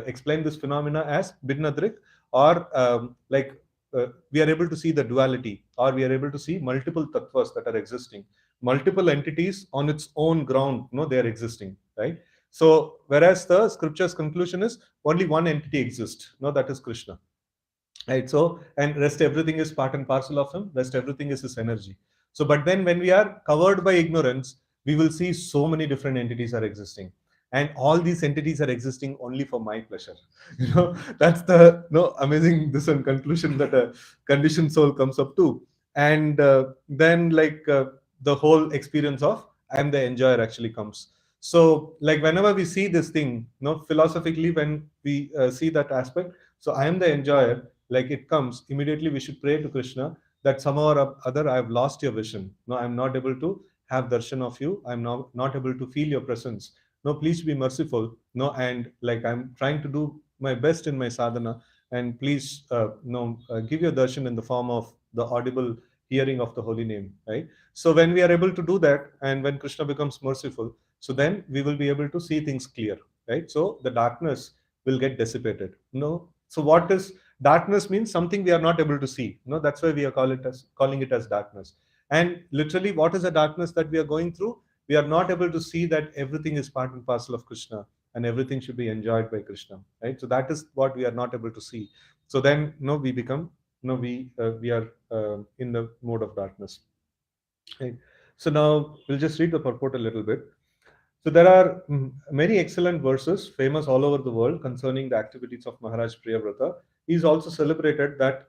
Speaker 1: explain this phenomena as binnadrik, or we are able to see the duality, or we are able to see multiple tattvas that are existing, multiple entities on its own ground. No, they are existing, right? So whereas the scripture's conclusion is only one entity exists. No, that is Krishna, right? So and rest everything is part and parcel of him, rest everything is his energy. So but then when we are covered by ignorance, we will see so many different entities are existing, and all these entities are existing only for my pleasure. That's the no amazing this one conclusion that a conditioned soul comes up to. And then the whole experience of I am the enjoyer actually comes. So like whenever we see this thing, philosophically, when we see that aspect, so I am the enjoyer, like it comes immediately, we should pray to Krishna that somehow or other I have lost your vision. No, I'm not able to have darshan of you. I'm not able to feel your presence. No, please be merciful. No, and like I'm trying to do my best in my sadhana, and please give your darshan in the form of the audible hearing of the holy name, right? So when we are able to do that, and when Krishna becomes merciful, so then we will be able to see things clear, right? So the darkness will get dissipated. No, so what is darkness means something we are not able to see. That's why we are calling it as darkness. And literally, what is the darkness that we are going through? We are not able to see that everything is part and parcel of Krishna, and everything should be enjoyed by Krishna, right? So that is what we are not able to see. So then we become we are in the mode of darkness, right? So now we'll just read the purport a little bit. So there are many excellent verses famous all over the world concerning the activities of Maharaj Priyavrata. He is also celebrated that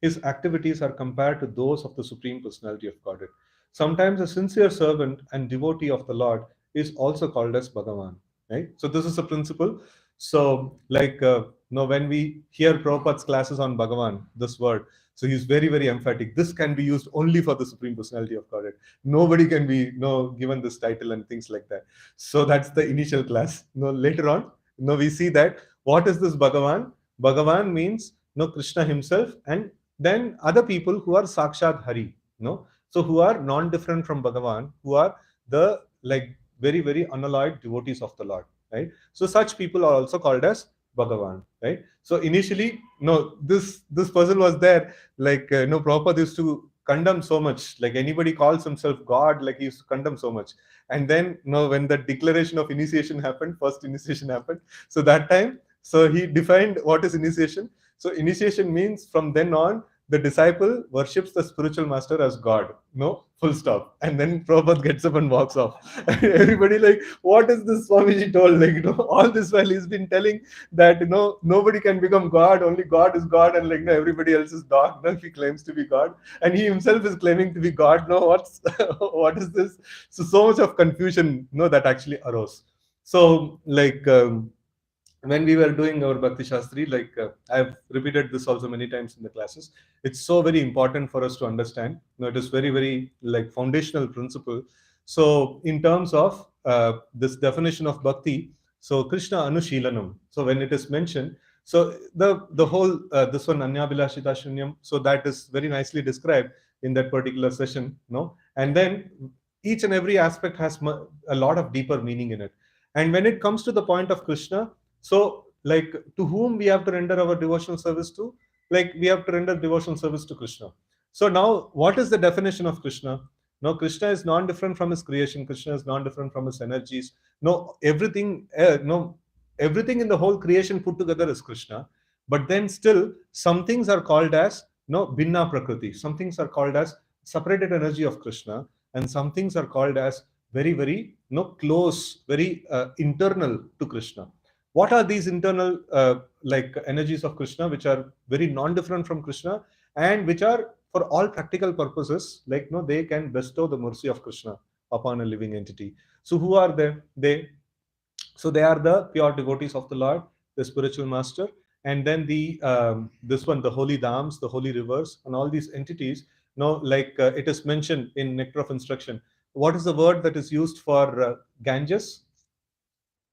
Speaker 1: his activities are compared to those of the Supreme Personality of Godhead. Sometimes a sincere servant and devotee of the Lord is also called as Bhagavan. Right. So this is a principle. So when we hear Prabhupada's classes on Bhagavan, this word, So he's very, very emphatic. This can be used only for the Supreme Personality of Godhead. Nobody can be given this title and things like that. So that's the initial class. Later on, we see that what is this Bhagavan? Bhagavan means Krishna himself, and then other people who are Sakshat Hari. So who are non-different from Bhagavan, who are the like very, very unalloyed devotees of the Lord, right? So such people are also called as Bhagavan, right? So initially, no, this person was there, like Prabhupada used to condemn so much. Like anybody calls himself God, like he used to condemn so much. And then, when the declaration of initiation happened, first initiation happened. So that time, so he defined what is initiation. So initiation means from then on, the disciple worships the spiritual master as God. No, full stop. And then Prabhupada gets up and walks off. And everybody like, what is this Swamiji told? Like, all this while he's been telling that nobody can become God, only God is God, and like everybody else is dog. If he claims to be God, and he himself is claiming to be God. No, what's what is this? So much of confusion, that actually arose. So like. When we were doing our Bhakti Shastri, like I've repeated this also many times in the classes, it's so very important for us to understand. It is very, very like foundational principle. So in terms of this definition of Bhakti, so Krishna Anushilanam. So when it is mentioned, so the whole this one Anyabhilashita Shunyam, so that is very nicely described in that particular session, and then each and every aspect has a lot of deeper meaning in it. And when it comes to the point of Krishna, so, like, to whom we have to render our devotional service to? Like, we have to render devotional service to Krishna. So, now, what is the definition of Krishna? No, Krishna is non different from his creation, Krishna is non different from his energies. No, everything in the whole creation put together is Krishna. But then, still, some things are called as Binna Prakriti, some things are called as separated energy of Krishna, and some things are called as very, very close, very internal to Krishna. What are these internal like energies of Krishna, which are very non-different from Krishna, and which are for all practical purposes, like they can bestow the mercy of Krishna upon a living entity. So who are they are the pure devotees of the Lord, the spiritual master, and then the this one, the holy dams, the holy rivers, and all these entities. Like it is mentioned in Nectar of Instruction. What is the word that is used for Ganges?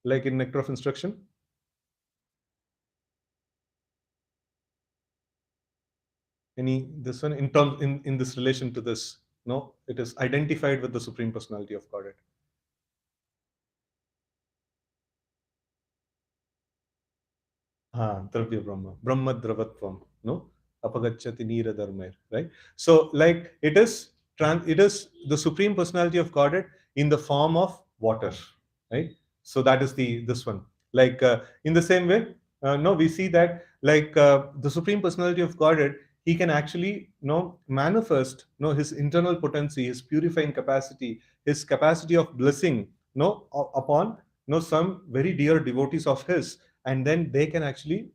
Speaker 1: Like in Nectar of Instruction, any this one in terms in this relation to this? No, it is identified with the Supreme Personality of Godhead. Dravya Brahma, Brahma Dravatvam, no, Apagachati Nira Dharmair, right? So, like it is the Supreme Personality of Godhead in the form of water, right? So that is this one. Like in the same way, no, we see that like the Supreme Personality of Godhead, he can actually manifest his internal potency, his purifying capacity, his capacity of blessing, upon some very dear devotees of his, and then they can actually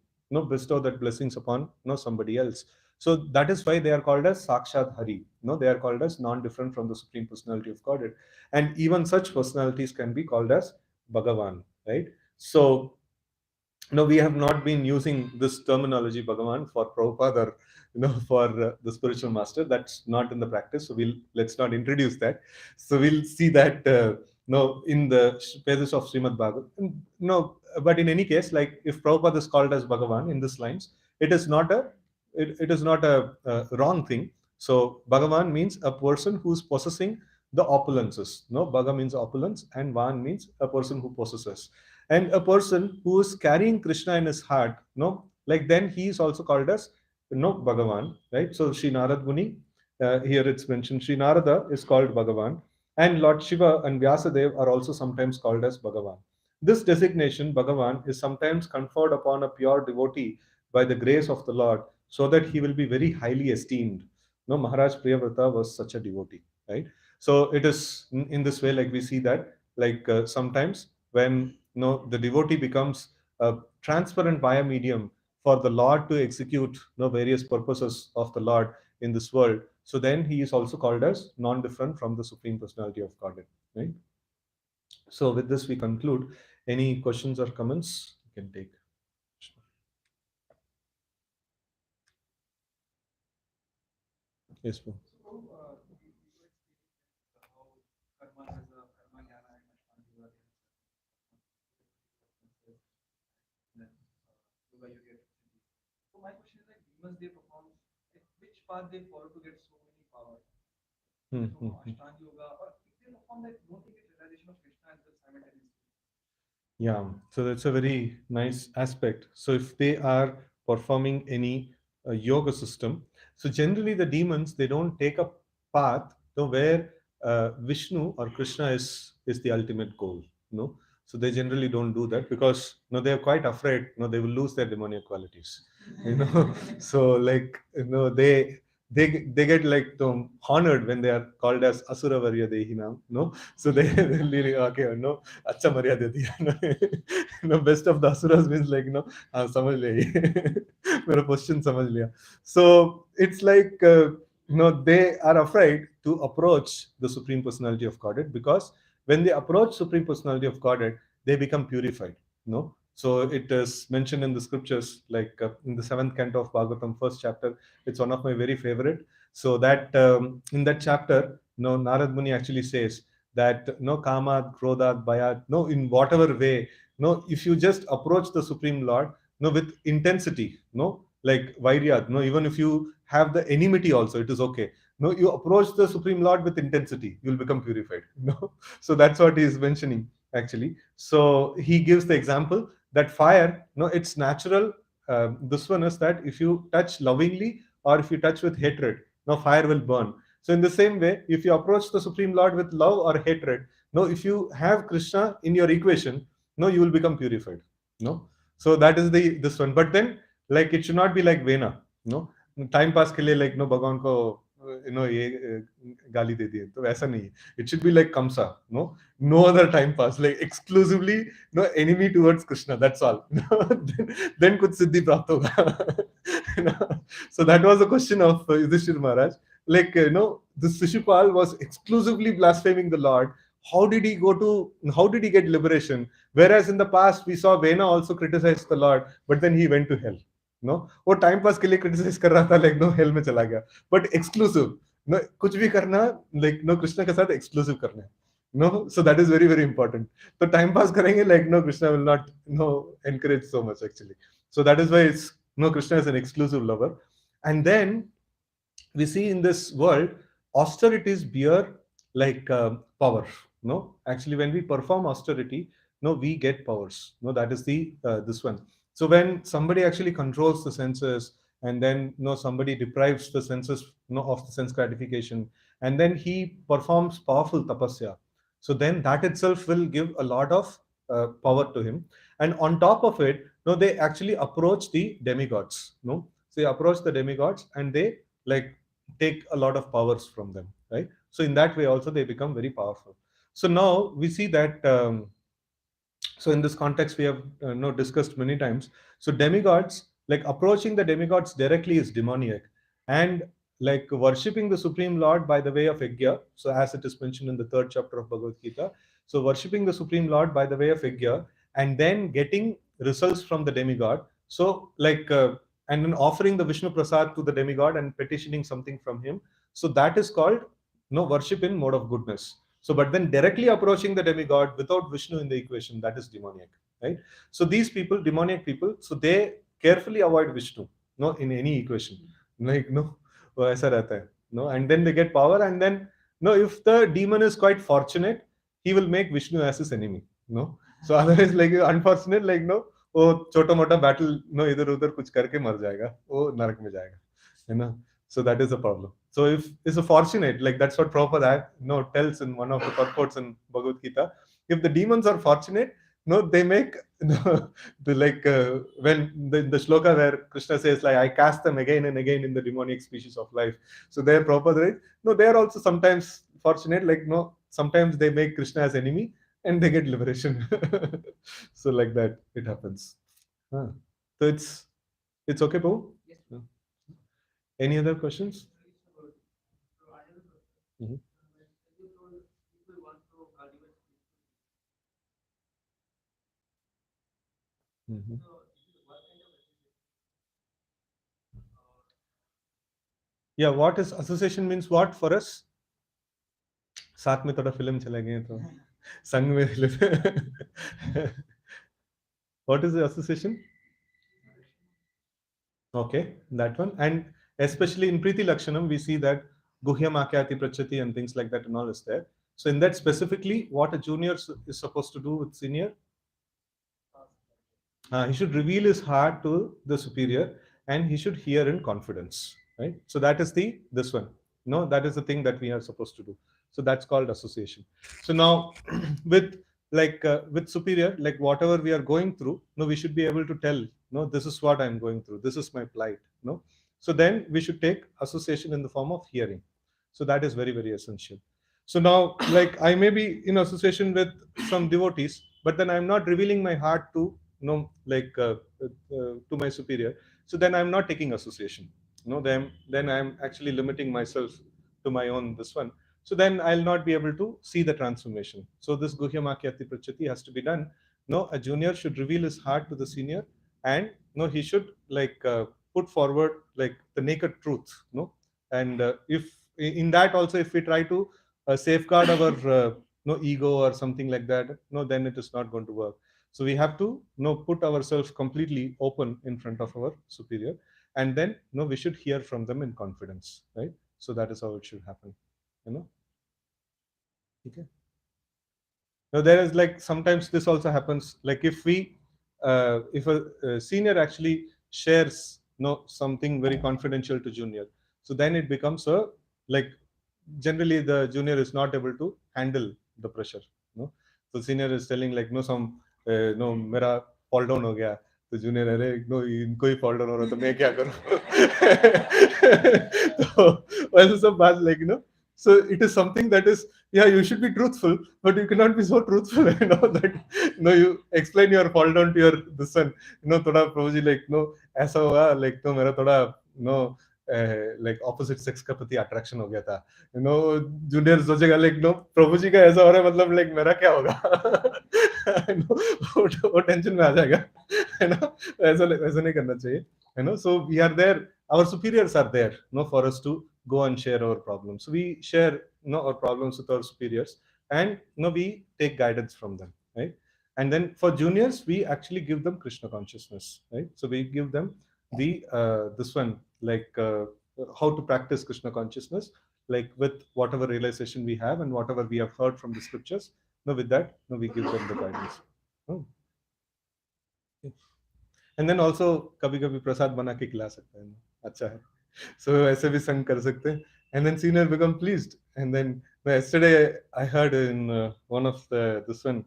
Speaker 1: bestow that blessings upon somebody else. So that is why they are called as Sakshat Hari. They are called as non-different from the Supreme Personality of Godhead, and even such personalities can be called as Bhagavan, right? So no, we have not been using this terminology Bhagavan for Prabhupada or for the spiritual master. That's not in the practice. So let's not introduce that. So we'll see that no in the pages of Srimad Bhagavad. No, but in any case, like if Prabhupada is called as Bhagavan in this lines, it is not it is not a wrong thing. So Bhagavan means a person who's possessing the opulences. No, Bhaga means opulence, and Van means a person who possesses. And a person who is carrying Krishna in his heart, like then he is also called as Bhagavan, right? So Sri Narad Muni, here it's mentioned Sri Narada is called Bhagavan, and Lord Shiva and Vyasadev are also sometimes called as Bhagavan. This designation Bhagavan is sometimes conferred upon a pure devotee by the grace of the Lord, so that he will be very highly esteemed. No, Maharaj Priyavrata was such a devotee, right? So it is in this way, like we see that, like sometimes when the devotee becomes a transparent via medium for the Lord to execute various purposes of the Lord in this world, so then he is also called as non-different from the Supreme Personality of Godhead, right? So with this we conclude. Any questions or comments you can take? Yes, bro. Hmm, hmm, hmm. Yeah, so that's a very nice aspect. So if they are performing any yoga system, so generally the demons they don't take a path where Vishnu or Krishna is the ultimate goal. No, so they generally don't do that because they are quite afraid. They will lose their demonic qualities. So like they get like honored when they are called as Asura Varya Dehinam. No, so they really okay. No, अच्छा मर्यादा दिया best of the asuras means like हाँ समझ लिया ये मेरा question समझ लिया. So it's like they are afraid to approach the supreme personality of Godhead because when they approach supreme personality of Godhead they become purified. So it is mentioned in the scriptures like in the seventh canto of Bhagavatam first chapter. It's one of my very favorite. So that in that chapter Narad Muni actually says that no kama krodha baya no in whatever way if you just approach the supreme lord with intensity like vairya even if you have the enmity also it is okay you approach the supreme lord with intensity you'll become purified so that's what he is mentioning actually. So he gives the example that fire it's natural. This one is that if you touch lovingly or if you touch with hatred fire will burn. So in the same way, if you approach the Supreme Lord with love or hatred, if you have Krishna in your equation, you will become purified. No, so that is the this one. But then, like it should not be like Vena. No, time pass के लिए like भगवान को ये गाली दे दिए तो ऐसा नहीं है. It should be like Kamsa. No other time pass like exclusively enemy towards Krishna. That's all. then कुछ सिद्धि प्राप्त होगा. So that was a question of Yudhishthir Maharaj. Like this Shishupal was exclusively blaspheming the Lord. How did he get liberation? Whereas in the past we saw Vena also criticize the Lord, but then he went to hell. वो time pass के लिए criticise कर रहा था like hell में चला गया but exclusive कुछ भी करना लाइक कृष्ण के साथ एक्सक्लूसिव करना है so that is very very important. तो टाइम पास करेंगे like Krishna will not encourage so much actually. So that is why it's Krishna is an exclusive lover. And then we see in this world austerities bear like power. Actually when we perform austerity we get powers. That is the this one. So when somebody actually controls the senses and then somebody deprives the senses of the sense gratification and then he performs powerful tapasya, so then that itself will give a lot of power to him. And on top of it they actually approach the demigods. So they approach the demigods and they like take a lot of powers from them, right? So in that way also they become very powerful. So now we see that so in this context we have discussed many times. So demigods, like approaching the demigods directly is demoniac, and like worshipping the supreme lord by the way of yajna, so as it is mentioned in the third chapter of Bhagavad Gita, so worshipping the supreme lord by the way of yajna and then getting results from the demigod, so like and then offering the Vishnu prasad to the demigod and petitioning something from him, so that is called worship in mode of goodness. So, but then directly approaching the demigod without Vishnu in the equation, that is demoniac, right? So these people, demoniac people, so they carefully avoid Vishnu, in any equation. Like, वो ऐसा रहता है, and then they get power, and then, if the demon is quite fortunate, he will make Vishnu as his enemy, So otherwise, like, unfortunate, like, वो छोटा मोटा battle, इधर उधर कुछ करके मर जाएगा, वो नरक में जाएगा, है ना? So that is a problem. So if it's a fortunate, like that's what Prabhupada tells in one of the purports in Bhagavad Gita. If the demons are fortunate, they make the like when the shloka where Krishna says like I cast them again and again in the demonic species of life. So they're Prabhupada, right? They are also sometimes fortunate, like sometimes they make Krishna as enemy and they get liberation. So like that it happens. Huh. So it's okay, Prabhu? Yeah. Any other questions? Mhm. Mhm. Yeah, what is association means what for us? साथ में थोड़ा film चले गए तो संग में what is the association? Okay, that one. And especially in Preeti Lakshanam, we see that Guhyam Akyati Prachati and things like that and all is there. So in that specifically, what a junior is supposed to do with senior, he should reveal his heart to the superior and he should hear in confidence, right? So that is the this one. No, that is the thing that we are supposed to do. So that's called association. So now with with superior, like whatever we are going through, no, we should be able to tell, no, this is what I'm going through, this is my plight, no. So then we should take association in the form of hearing. So that is very, very essential. So now, like I may be in association with some devotees, but then I'm not revealing my heart to to my superior. So then I'm not taking association. No, then I'm actually limiting myself to my own this one. So then I'll not be able to see the transformation. So this Guhya Makyati Prachati has to be done. No, a junior should reveal his heart to the senior, and no, he should put forward like the naked truth. No, and if in that also, if we try to safeguard our no ego or something like that, no, then it is not going to work. So we have to put ourselves completely open in front of our superior, and then we should hear from them in confidence, right? So that is how it should happen, you know. Okay. Now there is like sometimes this also happens, like if we if a senior actually shares something very confidential to junior, so then it becomes a like generally the junior is not able to handle the pressure, no. So senior is telling like no some no मेरा fall down हो गया, तो junior अरे no इनको ही fall down हो रहा तो मैं क्या करूं तो वैसे सब बात like so it is something that is, yeah, you should be truthful, but you cannot be so truthful that you explain your fall down to your the son, थोड़ा Prabhuji like ऐसा हुआ like मेरा थोड़ा no like opposite sex का प्रति attraction हो गया था, जूनियर सोचेगा like प्रभु जी का ऐसा हो रहा है मतलब like मेरा क्या होगा वो टेंशन में आ जाएगा है ना, ऐसा ऐसा नहीं करना चाहिए, so we are there, our superiors are there for us to go and share our problems. So we share our problems with our superiors, and we take guidance from them, right? And then for juniors we actually give them Krishna consciousness, right? So we give them the this one how to practice Krishna consciousness, like with whatever realization we have and whatever we have heard from the scriptures. With that, we give them the guidance. Oh. And then also कभी कभी प्रसाद बना के खिला सकते हैं, अच्छा है, सो ऐसे भी संग कर सकते हैं, and then senior become pleased, and then yesterday I heard in one of this one,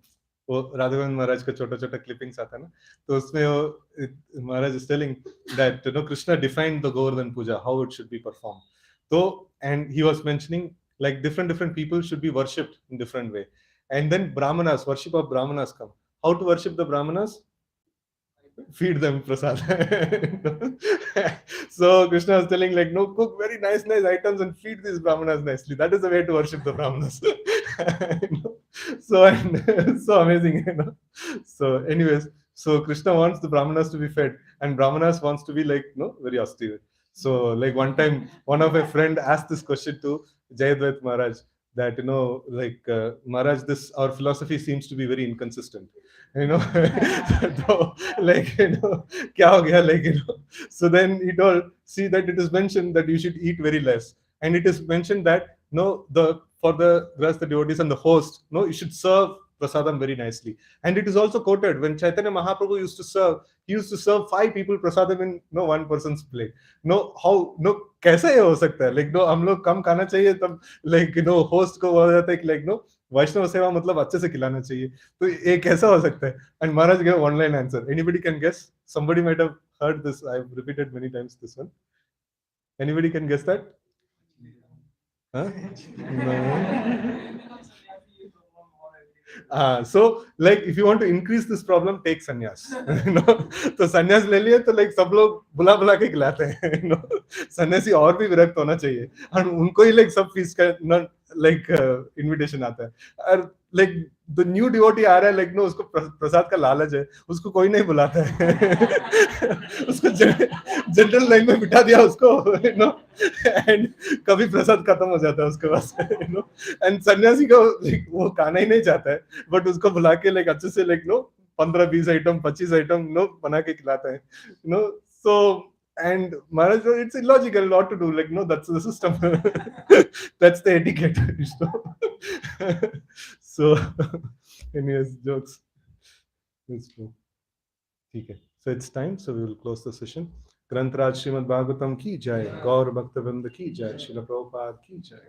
Speaker 1: वो राघवेंद्र महाराज का छोटा छोटा क्लिपिंग्स आता है ना, तो उसमें वो Maharaj is telling that Krishna defined the Govardhan puja how it should be perform, तो and he was mentioning like different people should be worshipped in different way, and then brahmanas, worship of brahmanas come, how to worship the brahmanas, feed them prasad. So Krishna was telling like, no, cook very nice items and feed these brahmanas nicely. That is the way to worship the brahmanas. So so amazing, So anyways, so Krishna wants the brahmanas to be fed, and brahmanas wants to be like very austere. So like one time, one of my friend asked this question to Jayadvaita Maharaj, that Maharaj, this our philosophy seems to be very inconsistent, so, like kya ho gaya, like so then he told, see that it is mentioned that you should eat very less, and it is mentioned that the for the rest the devotees and the host, you should serve prasadam very nicely, and it is also quoted when Chaitanya Mahaprabhu used to serve, he used to serve 5 people prasadam in one person's plate. How कैसे ये हो सकता है, like हम लोग कम खाना चाहिए तब like host को बोला जाता है कि like वैष्णव सेवा मतलब अच्छे से खिलाना चाहिए, तो ये कैसा हो सकता है, and Maharaj gave one line answer. Anybody can guess? Somebody might have heard this, I've repeated many times this one. Anybody can guess that? Huh? No. So like if you want to increase this problem, take sannyas. तो sannyas ले लिए तो like सब लोग बुला बुला के खिलाते हैं, सन्यासी और भी विरक्त होना चाहिए, और उनको ही like सब फीस का लाइक इनविटेशन आता है, और लाइक द न्यू डिवोटी आ रहा है, लाइक नो उसको प्रसाद का लालच है, उसको कोई नहीं बुलाता है। उसको जनरल लाइन में बिठा दिया उसको, यू नो, एंड कभी प्रसाद खत्म हो जाता है उसके पास, यू नो। एंड सन्यासी को like, वो खाना ही नहीं चाहता है, बट उसको बुला के लाइक अच्छे से like no 15-20 item 25 item no बना के खिलाता है, you know. So and Maharaj, it's illogical not to do, like no, that's the system. That's the etiquette, you know. So anyways, jokes, it's true. ठीक है, so it's time, so we will close the session. ग्रंथराज Shrimad Bhagavatam की जय, गौर भक्त वृंद की जय, श्रील प्रभुपाद की जय।